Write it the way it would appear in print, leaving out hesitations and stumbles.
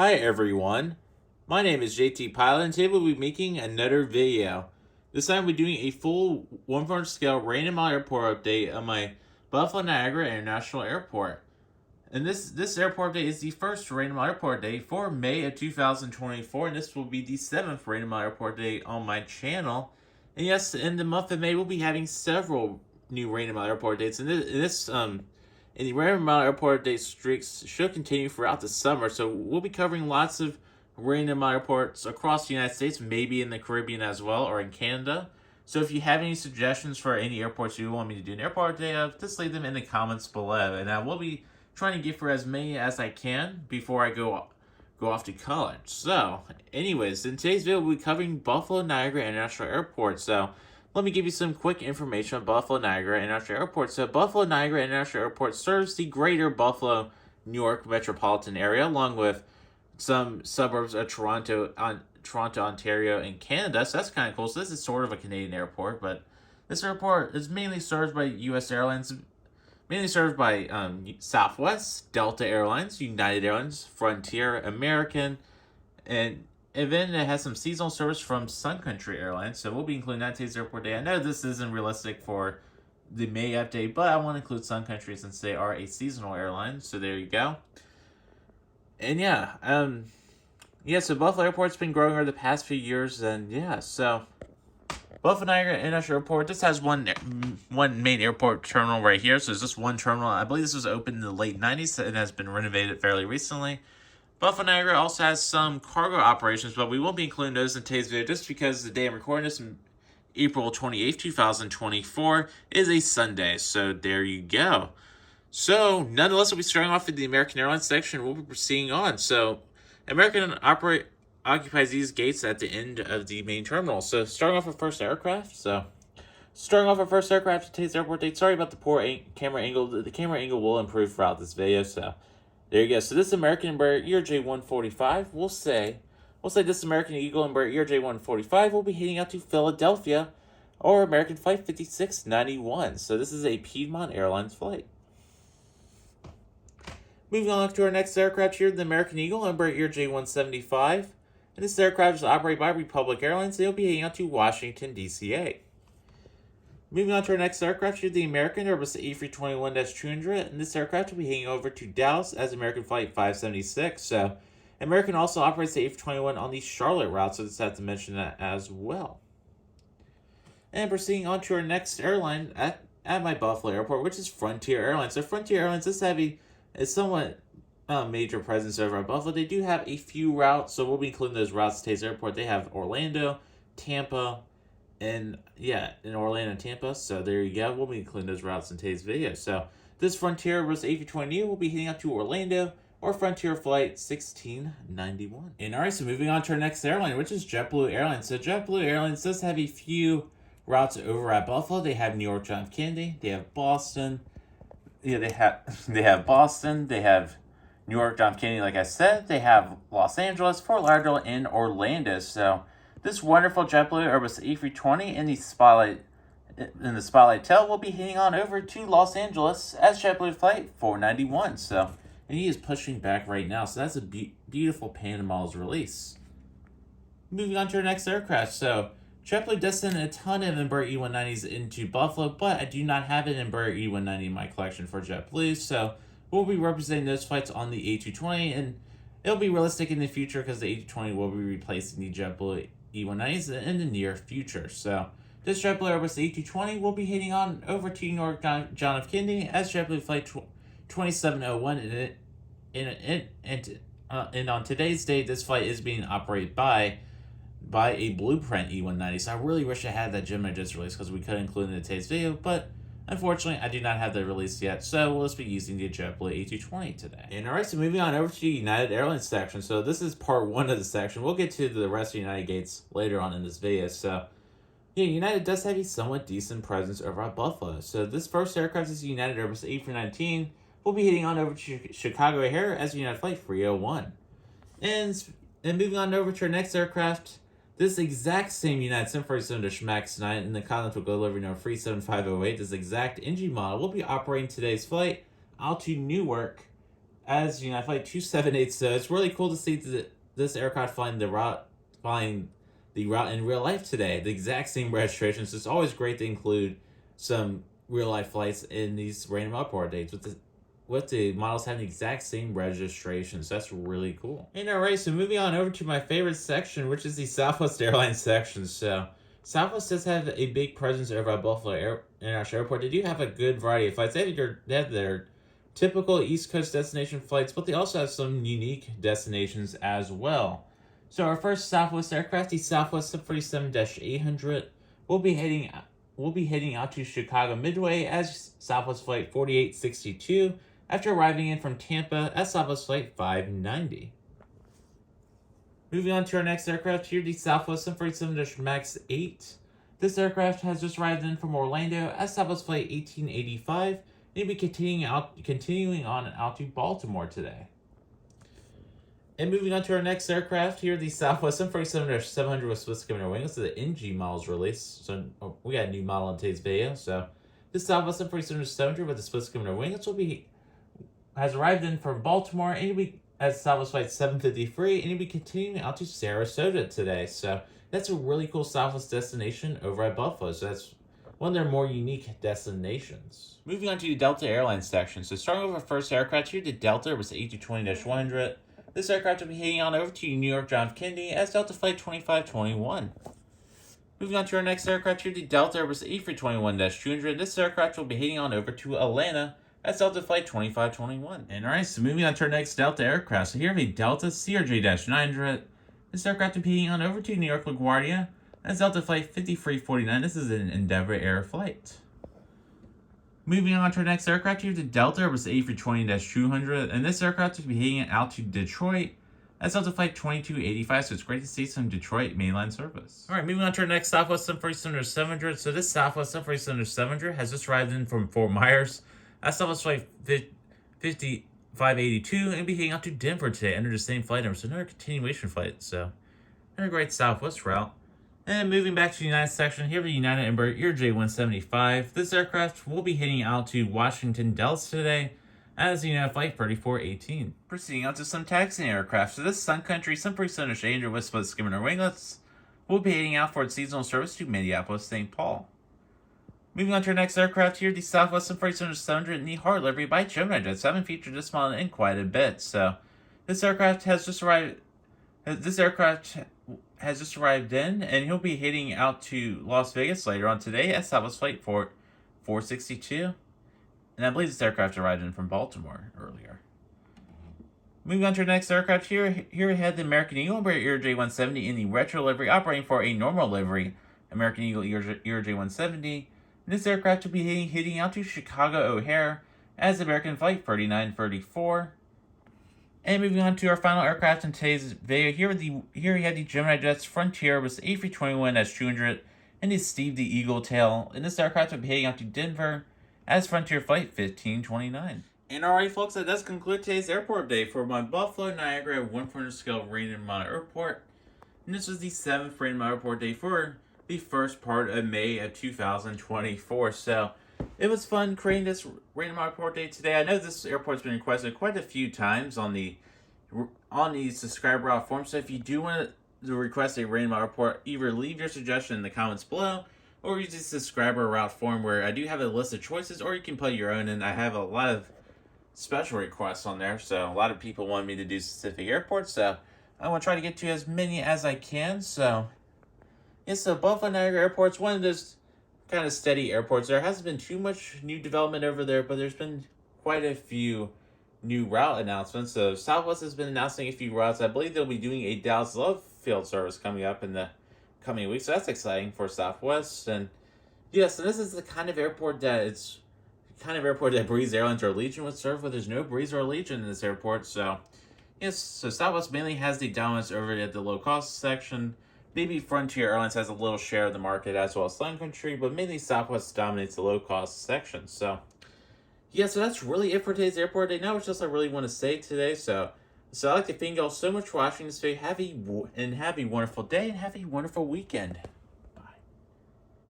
Hi everyone, my name is JT Pilot and today we'll be making another video. This time we're doing a full 1/4 scale random mile airport update on my Buffalo Niagara International Airport. And this airport update is the first random mile airport update for May of 2024, and this will be the 7th random mile airport update on my channel. And yes, in the month of May we'll be having several new random mile airport dates, and and the random mile airport day streaks should continue throughout the summer, so we'll be covering lots of random mile airports across the United States, maybe in the Caribbean as well, or in Canada. So if you have any suggestions for any airports you want me to do an airport day of, just leave them in the comments below, and I will be trying to get for as many as I can before I go off to college. So, anyways, in today's video, we'll be covering Buffalo Niagara International Airport. So, let me give you some quick information on Buffalo Niagara International Airport. So, Buffalo Niagara International Airport serves the greater Buffalo, New York metropolitan area, along with some suburbs of Toronto, Ontario, and Canada. So that's kind of cool. So this is sort of a Canadian airport, but this airport is mainly served by U.S. airlines, mainly served by Southwest, Delta Airlines, United Airlines, Frontier, American, and then it has some seasonal service from Sun Country Airlines. So we'll be including that in today's airport day. I know this isn't realistic for the May update, but I want to include Sun Country since they are a seasonal airline. So there you go. And so Buffalo Airport's been growing over the past few years, and so Buffalo Niagara International Airport, this has one main airport terminal right here, so it's just one terminal. I believe this was opened in the late 90s and has been renovated fairly recently. Buffalo Niagara also has some cargo operations, but we won't be including those in today's video just because the day I'm recording this, April 28th, 2024, is a Sunday, so there you go. So, nonetheless, we'll be starting off with the American Airlines section. We'll be proceeding on. So, American occupies these gates at the end of the main terminal. So, starting off with first aircraft. So, starting off with first aircraft to today's airport date. Sorry about the poor camera angle. The camera angle will improve throughout this video. So, there you go. So, this American Embraer ERJ-145, we'll say this American Eagle Embraer ERJ-145 will be heading out to Philadelphia, or American Flight 5691. So, this is a Piedmont Airlines flight. Moving on to our next aircraft here, the American Eagle Embraer ERJ-175. And this aircraft is operated by Republic Airlines. They'll be heading out to Washington, D.C. Moving on to our next aircraft here, the American Airbus A321-200. And this aircraft will be heading over to Dallas as American Flight 576. So, American also operates the A321 on the Charlotte route, so just have to mention that as well. And proceeding on to our next airline at my Buffalo Airport, which is Frontier Airlines. So, Frontier Airlines does have a somewhat major presence over at Buffalo. They do have a few routes, so we'll be including those routes at today's airport. They have Orlando, Tampa, and in Orlando and Tampa. So there you go. We'll be including those routes in today's video. So this Frontier Airbus A320 will be heading out to Orlando, or Frontier Flight 1691. And alright, so moving on to our next airline, which is JetBlue Airlines. So JetBlue Airlines does have a few routes over at Buffalo. They have New York John F. Kennedy. They have Boston. They have Boston, they have New York John F. Kennedy, like I said, they have Los Angeles, Fort Lauderdale, and Orlando. So this wonderful JetBlue Airbus A320 in the Spotlight tail will be heading on over to Los Angeles as JetBlue Flight 491. So, and he is pushing back right now. So that's a beautiful Panama's release. Moving on to our next aircraft. So JetBlue does send a ton of Embraer E190s into Buffalo, but I do not have an Embraer E190 in my collection for JetBlue, so we'll be representing those flights on the A220, and it'll be realistic in the future because the A220 will be replacing the JetBlue E190s in the near future. So this JetBlue Airbus A220 will be heading on over to New York John F. Kennedy as JetBlue Flight 2701, and on today's date, this flight is being operated by a Blueprint E190. So I really wish I had that Gemini just released because we could include it in today's video, but unfortunately I do not have that released yet, so we'll just be using the JetBlue A220 today. And alright, so moving on over to the United Airlines section. So this is part one of the section. We'll get to the rest of United gates later on in this video. So United does have a somewhat decent presence over at Buffalo. So this first aircraft is the United Airbus A319. We'll be heading on over to Chicago O'Hare as United Flight 301. And moving on over to our next aircraft, this exact same United 747 MAX 9 in the Continental delivery number 37508, this exact engine model will be operating today's flight out to Newark as Flight 278. So it's really cool to see this aircraft flying the route in real life today. The exact same registration. So it's always great to include some real life flights in these random upward dates with the models having the exact same registrations. So that's really cool. And alright, so moving on over to my favorite section, which is the Southwest Airlines section. So Southwest does have a big presence over at Buffalo International Airport. They do have a good variety of flights. They have their typical East Coast destination flights, but they also have some unique destinations as well. So our first Southwest aircraft, the Southwest 747-800, will be heading out to Chicago Midway as Southwest Flight 4862 after arriving in from Tampa as Southwest Flight 590. Moving on to our next aircraft here, the Southwest 747-MAX 8. This aircraft has just arrived in from Orlando as Southwest Flight 1885 and will be continuing on out to Baltimore today. And moving on to our next aircraft here, the Southwest 747-700 with Swiss Gemini wings. So the NG model's released. So we got a new model in today's video. So this Southwest 747-700 with the Swiss Gemini wings has arrived in from Baltimore and will be at Southwest Flight 753 and will be continuing out to Sarasota today. So that's a really cool Southwest destination over at Buffalo. So that's one of their more unique destinations. Moving on to the Delta Airlines section. So starting with our first aircraft here, the Delta was the A220-100. This aircraft will be heading on over to New York John F. Kennedy as Delta Flight 2521. Moving on to our next aircraft here, the Delta Airbus A321-200. This aircraft will be heading on over to Atlanta as Delta Flight 2521. And alright, so moving on to our next Delta aircraft. So here we have a Delta CRJ-900. This aircraft will be heading on over to New York LaGuardia as Delta Flight 5349. This is an Endeavor Air flight. Moving on to our next aircraft here, the Delta was the A320-200, and this aircraft will be heading out to Detroit as Delta Flight 2285, so it's great to see some Detroit mainline service. Alright, moving on to our next Southwest 747-700. So this Southwest 747-700 has just arrived in from Fort Myers as Southwest Flight 5582, and will be heading out to Denver today under the same flight number, so another continuation flight, so another great Southwest route. And moving back to the United section, here the United Embraer ERJ-175. This aircraft will be heading out to Washington Dulles today as the United Flight 3418. Proceeding on to some taxiing aircraft. So this Sun Country 737-800 with Swiss Gemini winglets will be heading out for its seasonal service to Minneapolis, St. Paul. Moving on to our next aircraft here, the Southwest 737-700 in the hard livery by Gemini Jets. I haven't featured this model in quite a bit, so this aircraft has just arrived. Has just arrived in, and he'll be heading out to Las Vegas later on today at Southwest Flight 462. And I believe this aircraft arrived in from Baltimore earlier. Moving on to our next aircraft here we have the American Eagle Embraer ERJ-170 in the retro livery, operating for a normal livery American Eagle ERJ-170. And this aircraft will be heading out to Chicago O'Hare as American Flight 3934. And moving on to our final aircraft in today's video, here we have the Gemini Jets Frontier with the A321-200 and the Steve the Eagle tail. And this aircraft will be heading out to Denver as Frontier Flight 1529. And alright folks, that does conclude today's airport update for my Buffalo Niagara 1/4 scale Random Model Airport. And this was the 7th Random Model Airport day for the first part of May of 2024. So it was fun creating this Random Model Airport day today. I know this airport's been requested quite a few times on the subscriber route form. So if you do want to request a Random Model Airport, either leave your suggestion in the comments below or use the subscriber route form where I do have a list of choices, or you can put your own in. I have a lot of special requests on there, so a lot of people want me to do specific airports, so I want to try to get to as many as I can. So yeah, so Buffalo Niagara Airport's one of those kind of steady airports. There hasn't been too much new development over there, but there's been quite a few new route announcements. So Southwest has been announcing a few routes. I believe they'll be doing a Dallas Love Field service coming up in the coming weeks, so that's exciting for Southwest. And yes, and this is the kind of airport that Breeze Airlines or Allegiant would serve, but there's no Breeze or Allegiant in this airport. So yes, so Southwest mainly has the dominance over at the low cost section. Maybe Frontier Airlines has a little share of the market as well as Sun Country, but mainly Southwest dominates the low cost section. So yeah, so that's really it for today's airport day. Now it's just I really want to say today. So I'd like to thank you all so much for watching this video. Have a wonderful day and have a wonderful weekend.